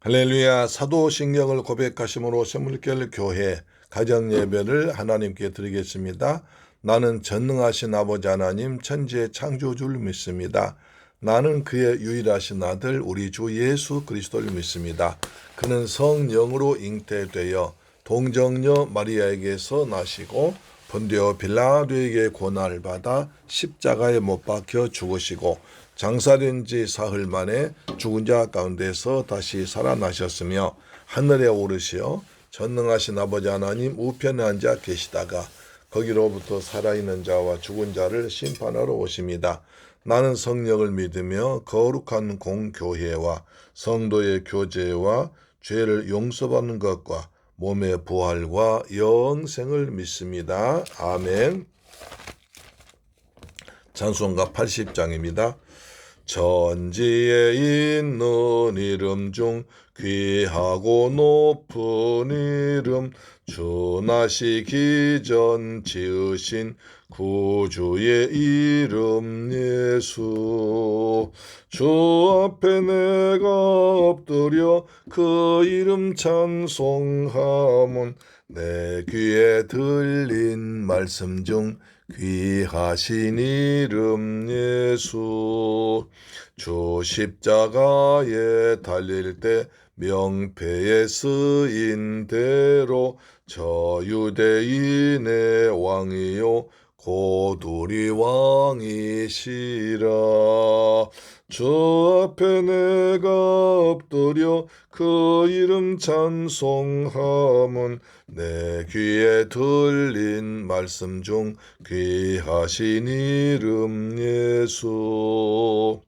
할렐루야. 사도신경을 고백하심으로 샘물결 교회 가정예배를 하나님께 드리겠습니다. 나는 전능하신 아버지 하나님 천지의 창조주를 믿습니다. 나는 그의 유일하신 아들 우리 주 예수 그리스도를 믿습니다. 그는 성령으로 잉태되어 동정녀 마리아에게서 나시고 본디오 빌라도에게 고난을 받아 십자가에 못 박혀 죽으시고 장사된 지 사흘 만에 죽은 자 가운데서 다시 살아나셨으며 하늘에 오르시어 전능하신 아버지 하나님 우편에 앉아 계시다가 거기로부터 살아있는 자와 죽은 자를 심판하러 오십니다. 나는 성령을 믿으며 거룩한 공교회와 성도의 교제와 죄를 용서받는 것과 몸의 부활과 영생을 믿습니다. 아멘. 찬송가 80장입니다. 천지에 있는 이름 중 귀하고 높은 이름 주 나시기 전 지으신 구주의 이름 예수. 주 앞에 내가 엎드려 그 이름 찬송하면 내 귀에 들린 말씀 중 귀하신 이름 예수. 주 십자가에 달릴 때 명패에 쓰인 대로 저 유대인의 왕이요 곧 우리 왕이시라. 주 앞에 내가 엎드려 그 이름 찬송하면 내 귀에 들린 말씀 중 귀하신 이름 예수.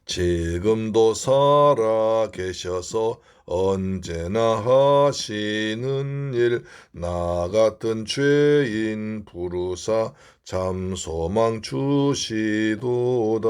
지금도 살아 계셔서 언제나 하시는 일 나 같은 죄인 부르사 참 소망 주시도다.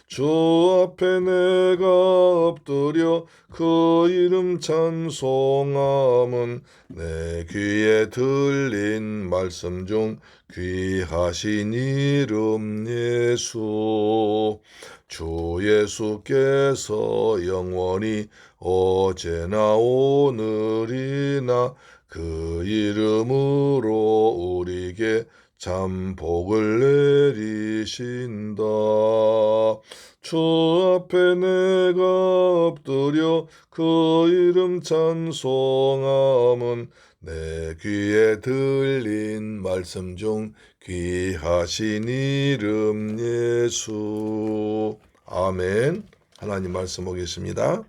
주 앞에 내가 엎드려 그 이름 찬송함은 내 귀에 들린 말씀 중 귀하신 이름 예수. 주 예수께서 영원히 어제나 오늘이나 그 이름으로 우리에게 참 복을 내리신다. 주 앞에 내가 엎드려 그 이름 찬송함은 내 귀에 들린 말씀 중 귀하신 이름 예수. 아멘. 하나님 말씀 보겠습니다.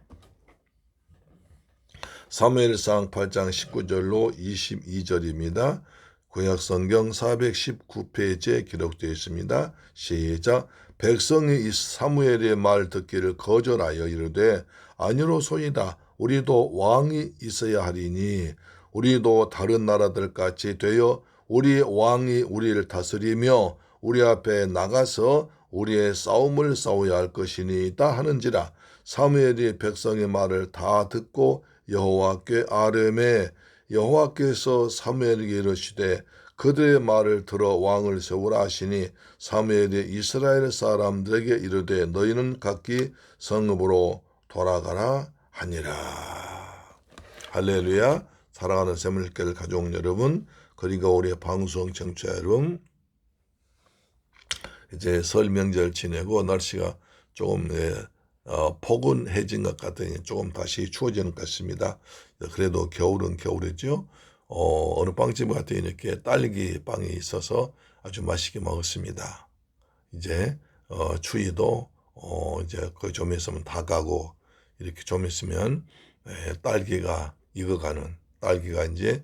사무엘상 8장 19절로 22절입니다. 구약성경 419페이지에 기록되어 있습니다. 시작. 백성이 사무엘의 말 듣기를 거절하여 이르되 아니로소이다. 우리도 왕이 있어야 하리니 우리도 다른 나라들 같이 되어 우리 왕이 우리를 다스리며 우리 앞에 나가서 우리의 싸움을 싸워야 할 것이니이다 하는지라. 사무엘이 백성의 말을 다 듣고 여호와께 아뢰매 여호와께서 사무엘에게 이르시되 그들의 말을 들어 왕을 세우라 하시니 사무엘이 이스라엘 사람들에게 이르되 너희는 각기 성읍으로 돌아가라 하니라. 할렐루야. 사랑하는 샘물결 가족 여러분, 그리고 우리 방송 청취자 여러분, 이제 설 명절 지내고 날씨가 조금 포근해진 것 같으니 조금 다시 추워지는 것 같습니다. 그래도 겨울은 겨울이죠. 어느 빵집 같은 이렇게 딸기 빵이 있어서 아주 맛있게 먹었습니다. 이제 추위도 이제 거의 좀 있으면 다 가고 이렇게 좀 있으면 딸기가 익어가는 딸기가 이제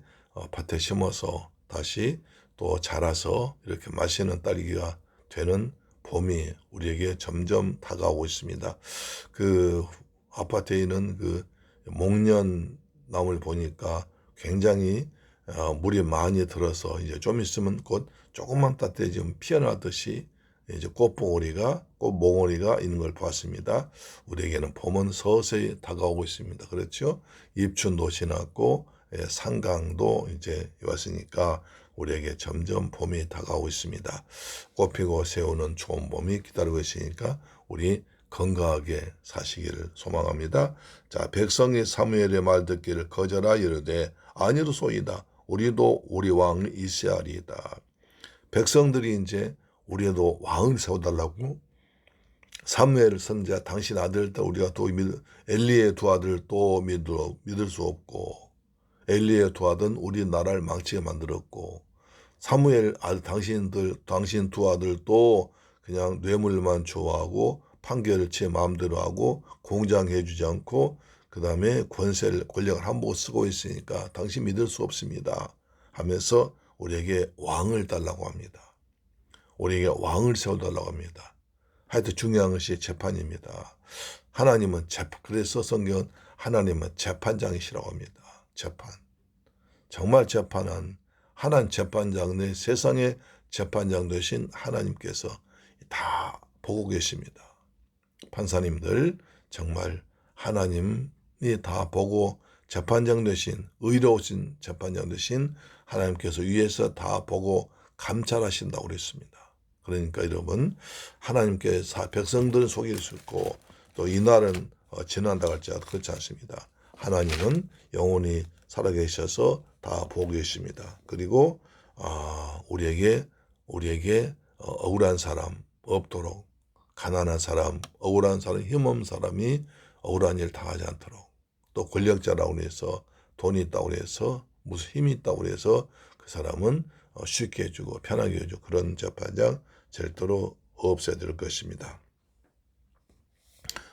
밭에 심어서 다시 또 자라서 이렇게 맛있는 딸기가 되는 봄이 우리에게 점점 다가오고 있습니다. 그 아파트에 있는 그 목련 나무를 보니까 굉장히 물이 많이 들어서 이제 좀 있으면 곧 조금만 따뜻해지면 피어나듯이 이제 꽃봉오리가 꽃몽오리가 있는 걸 보았습니다. 우리에게는 봄은 서서히 다가오고 있습니다. 그렇죠? 입춘도 지났고 상강도 이제 왔으니까 우리에게 점점 봄이 다가오고 있습니다. 꽃피고 새우는 좋은 봄이 기다리고 있으니까 우리 건강하게 사시기를 소망합니다. 자, 백성이 사무엘의 말 듣기를 거절하 이르되 아니로소이다. 우리도 우리 왕이 있어야 하리이다. 백성들이 이제 우리도 왕을 세워달라고 사무엘 선지자 당신 아들 우리가 또 엘리의 두 아들 또 믿을 수 없고 엘리의 두 아들은 우리 나라를 망치게 만들었고 사무엘 아들 당신 두 아들도 그냥 뇌물만 좋아하고 판결을 제 마음대로 하고 공장해주지 않고 그 다음에 권력을 함부로 쓰고 있으니까 당신 믿을 수 없습니다 하면서 우리에게 왕을 달라고 합니다. 우리에게 왕을 세워달라고 합니다. 하여튼 중요한 것이 재판입니다. 하나님은 그래서 성경은 하나님은 재판장이시라고 합니다. 재판. 정말 재판한 하나님 재판장 내 세상의 재판장 되신 하나님께서 다 보고 계십니다. 판사님들 정말 하나님이 다 보고 재판장 되신 의로우신 재판장 되신 하나님께서 위에서 다 보고 감찰하신다고 그랬습니다. 그러니까 여러분 하나님께 백성들은 속일 수 있고 또 이날은 지난다고 할지라도 그렇지 않습니다. 하나님은 영원히 살아계셔서 다 보고 계십니다. 그리고 우리에게 억울한 사람 없도록 가난한 사람, 억울한 사람, 힘없는 사람이 억울한 일 당하지 않도록 또 권력자라고 해서 돈이 있다고 해서 무슨 힘이 있다고 해서 그 사람은 쉽게 해주고 편하게 해주고 그런 재판장 절대로 없어야 될 것입니다.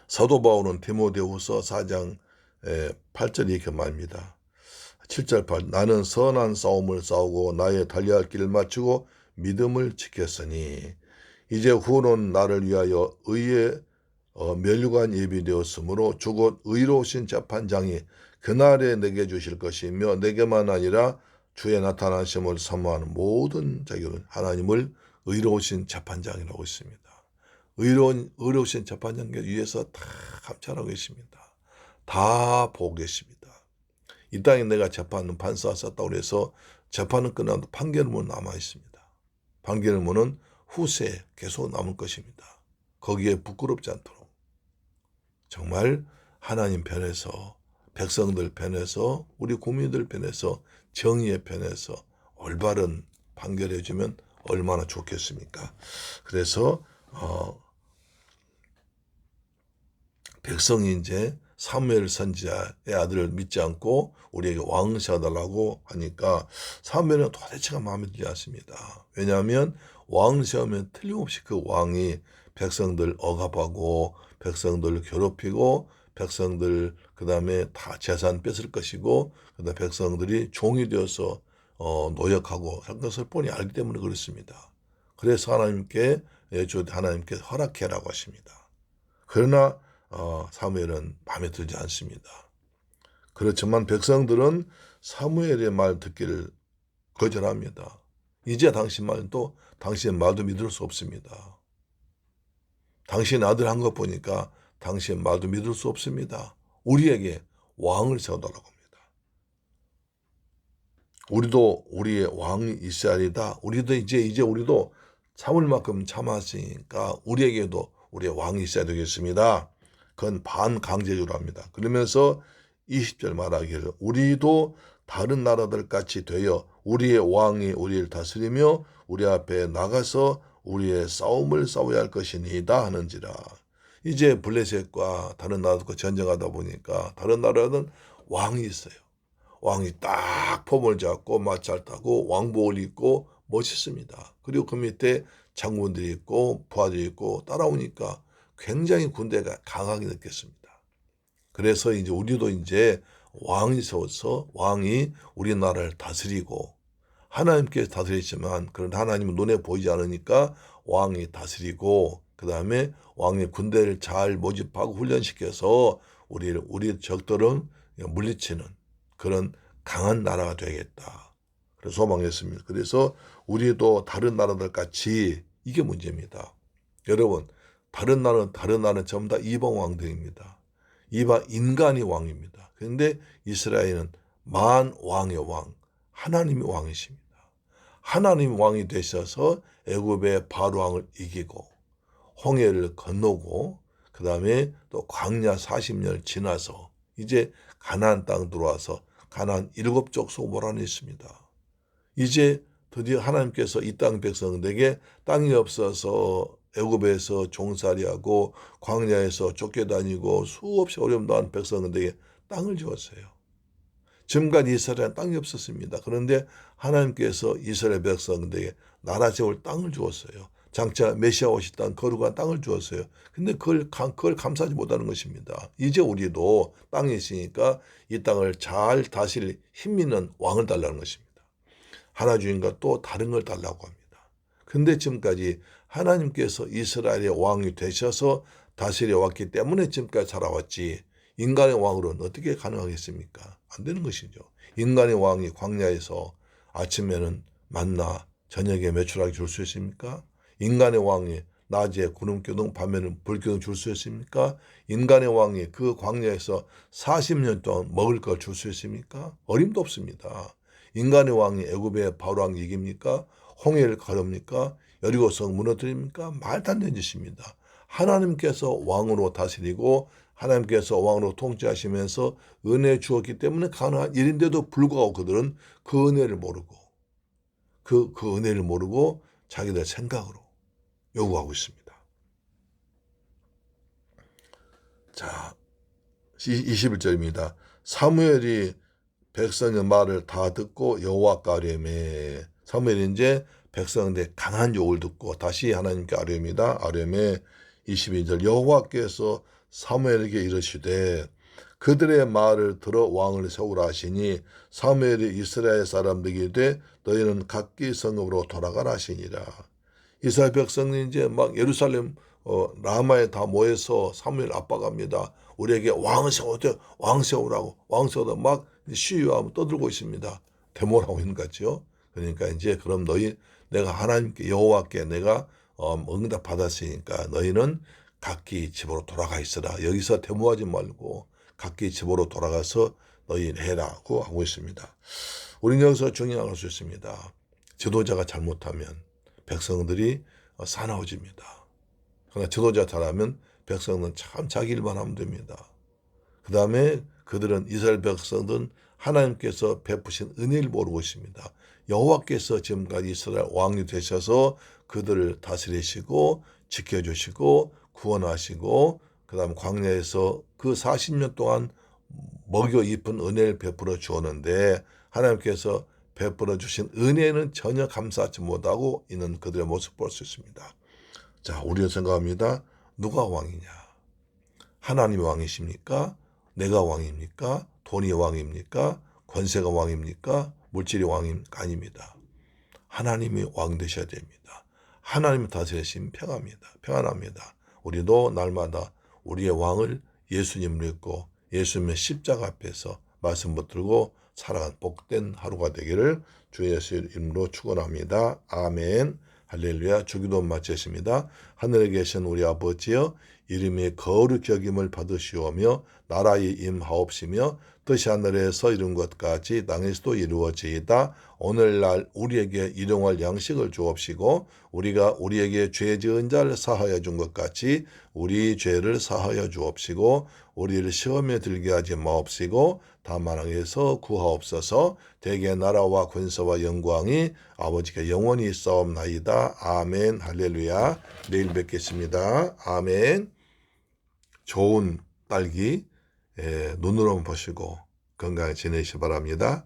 사도 바울은 디모데후서 4장 8절에 이렇게 말합니다. 7절 8 나는 선한 싸움을 싸우고 나의 달려야 할 길을 마치고 믿음을 지켰으니 이제 후는 나를 위하여 의의 면류관 예비되었으므로 주곧 의로우신 재판장이 그날에 내게 주실 것이며 내게만 아니라 주의 나타나심을 사모하는 모든 자들은 하나님을 의로우신 재판장이라고 있습니다. 의로우신 재판장께 위에서 다 감찰하고 계십니다. 다 보고 계십니다. 이 땅에 내가 재판은 판사 썼다고 해서 재판은 끝나도 판결문은 남아 있습니다. 판결문은 후세에 계속 남을 것입니다. 거기에 부끄럽지 않도록 정말 하나님 편에서 백성들 편에서 우리 국민들 편에서 정의의 편에서 올바른 판결해 주면 얼마나 좋겠습니까? 그래서 백성이 이제 사무엘 선지자의 아들을 믿지 않고 우리에게 왕을 세워달라고 하니까 사무엘은 도대체가 마음에 들지 않습니다. 왜냐하면 왕을 세우면 틀림없이 그 왕이 백성들 억압하고 백성들 괴롭히고 백성들 그 다음에 다 재산 뺏을 것이고 그다음에 백성들이 종이 되어서 노역하고 한 것을 뻔히 알기 때문에 그렇습니다. 그래서 하나님께 허락해라고 하십니다. 그러나 사무엘은 마음에 들지 않습니다. 그렇지만 백성들은 사무엘의 말 듣기를 거절합니다. 이제 당신의 말도 믿을 수 없습니다. 당신 아들 한 것 보니까 당신의 말도 믿을 수 없습니다. 우리에게 왕을 세워달라고 합니다. 우리도 우리의 왕이 있어야 하리다. 우리도 이제 우리도 참을 만큼 참았으니까 우리에게도 우리의 왕이 있어야 되겠습니다. 그건 반강제적으로 합니다. 그러면서 20절 말하기를 우리도 다른 나라들 같이 되어 우리의 왕이 우리를 다스리며 우리 앞에 나가서 우리의 싸움을 싸워야 할 것이니이다 하는지라. 이제 블레셋과 다른 나라들과 전쟁하다 보니까 다른 나라는 왕이 있어요. 왕이 딱 폼을 잡고 마차를 타고 왕복을 입고 멋있습니다. 그리고 그 밑에 장군들이 있고 부하들이 있고 따라오니까 굉장히 군대가 강하게 느꼈습니다. 그래서 이제 우리도 이제 왕이 세워서 왕이 우리나라를 다스리고 하나님께서 다스리지만 그런 하나님은 눈에 보이지 않으니까 왕이 다스리고 그 다음에 왕이 군대를 잘 모집하고 훈련시켜서 우리 적들을 물리치는 그런 강한 나라가 되겠다. 그래서 소망했습니다. 그래서 우리도 다른 나라들 같이 이게 문제입니다. 여러분 다른 나라는 전부 다 이방 왕들입니다. 이방 인간이 왕입니다. 그런데 이스라엘은 만 왕의 왕, 하나님이 왕이십니다. 하나님 왕이 되셔서 애굽의 바로 왕을 이기고 홍해를 건너고 그 다음에 또 광야 40년 지나서 이제 가나안 땅 들어와서 가나안 7족 소모란이 있습니다. 이제 드디어 하나님께서 이 땅 백성들에게 땅이 없어서 애굽에서 종살이하고 광야에서 쫓겨다니고 수없이 어려움 당한 백성들에게 땅을 주었어요. 지금까지 이스라엘은 땅이 없었습니다. 그런데 하나님께서 이스라엘 백성들에게 나라 세울 땅을 주었어요. 장차 메시아 오실 땅, 거룩한 땅을 주었어요. 근데 그걸 감사하지 못하는 것입니다. 이제 우리도 땅이 있으니까 이 땅을 잘 다스릴 힘 있는 왕을 달라는 것입니다. 하나 주인과 또 다른 걸 달라고 합니다. 근데 지금까지 하나님께서 이스라엘의 왕이 되셔서 다스려 왔기 때문에 지금까지 살아왔지, 인간의 왕으로는 어떻게 가능하겠습니까? 안 되는 것이죠. 인간의 왕이 광야에서 아침에는 만나, 저녁에 메추라기 줄 수 있습니까? 인간의 왕이 낮에 구름기둥, 밤에는 불기둥 줄 수 있습니까? 인간의 왕이 그 광야에서 40년 동안 먹을 걸 줄 수 있습니까? 어림도 없습니다. 인간의 왕이 애굽의 바로 왕 이깁니까? 홍해를 가릅니까? 여리고성 무너뜨립니까? 말도 안 되는 짓입니다. 하나님께서 왕으로 다스리고 하나님께서 왕으로 통치하시면서 은혜 주었기 때문에 가능한 일인데도 불구하고 그들은 그 은혜를 모르고 그 은혜를 모르고 자기들 생각으로 요구하고 있습니다. 자, 21절입니다. 사무엘이 백성의 말을 다 듣고 여호와께 아뢰매. 사무엘이 이제 백성들의 강한 욕을 듣고 다시 하나님께 아뢰입니다. 아뢰매 22절 여호와께서 사무엘에게 이르시되 그들의 말을 들어 왕을 세우라 하시니 사무엘이 이스라엘 사람들에게 이르되 너희는 각기 성읍으로 돌아가라 하시니라. 이스라엘 백성이 이제 막 예루살렘 라마에 다 모여서 사무엘 압박합니다. 우리에게 왕을 세우라고 왕 세우다 막 시위하고 떠들고 있습니다. 데모를 하고 있는 것 같죠. 그러니까 이제 그럼 내가 하나님께 여호와께 내가 응답 받았으니까 너희는 각기 집으로 돌아가 있어라. 여기서 데모하지 말고 각기 집으로 돌아가서 너희 해라고 하고 있습니다. 우리는 여기서 중요한 수 있습니다. 지도자가 잘못하면 백성들이 사나워집니다. 그러나 지도자 잘하면 백성은 참 자기 일만 하면 됩니다. 그 다음에 그들은 이스라엘 백성들은 하나님께서 베푸신 은혜를 모르고 있습니다. 여호와께서 지금까지 이스라엘 왕이 되셔서 그들을 다스리시고 지켜주시고 구원하시고 그 다음 광야에서 그 40년 동안 먹여 입은 은혜를 베풀어 주었는데 하나님께서 베풀어 주신 은혜는 전혀 감사하지 못하고 있는 그들의 모습을 볼 수 있습니다. 자, 우리는 생각합니다. 누가 왕이냐? 하나님이 왕이십니까? 내가 왕입니까? 돈이 왕입니까? 권세가 왕입니까? 물질이 왕입니까? 아닙니다. 하나님이 왕 되셔야 됩니다. 하나님이 다스리시면 평안합니다. 우리도 날마다 우리의 왕을 예수님을 믿고 예수님의 십자가 앞에서 말씀 붙들고 살아간 복된 하루가 되기를 주 예수 이름으로 축원합니다. 아멘. 할렐루야. 주기도 마쳤습니다. 하늘에 계신 우리 아버지여 이름이 거룩히 여김을 받으시오며 나라의 임하옵시며 뜻이 하늘에서 이룬 것 같이 땅에서도 이루어지이다. 오늘날 우리에게 일용할 양식을 주옵시고 우리가 우리에게 죄 지은 자를 사하여 준 것 같이 우리 죄를 사하여 주옵시고 우리를 시험에 들게 하지 마옵시고 다만 악에서 구하옵소서. 대개 나라와 권세와 영광이 아버지께 영원히 있사옵나이다. 아멘. 할렐루야. 내일 뵙겠습니다. 아멘. 좋은 딸기 눈으로만 보시고 건강히 지내시기 바랍니다.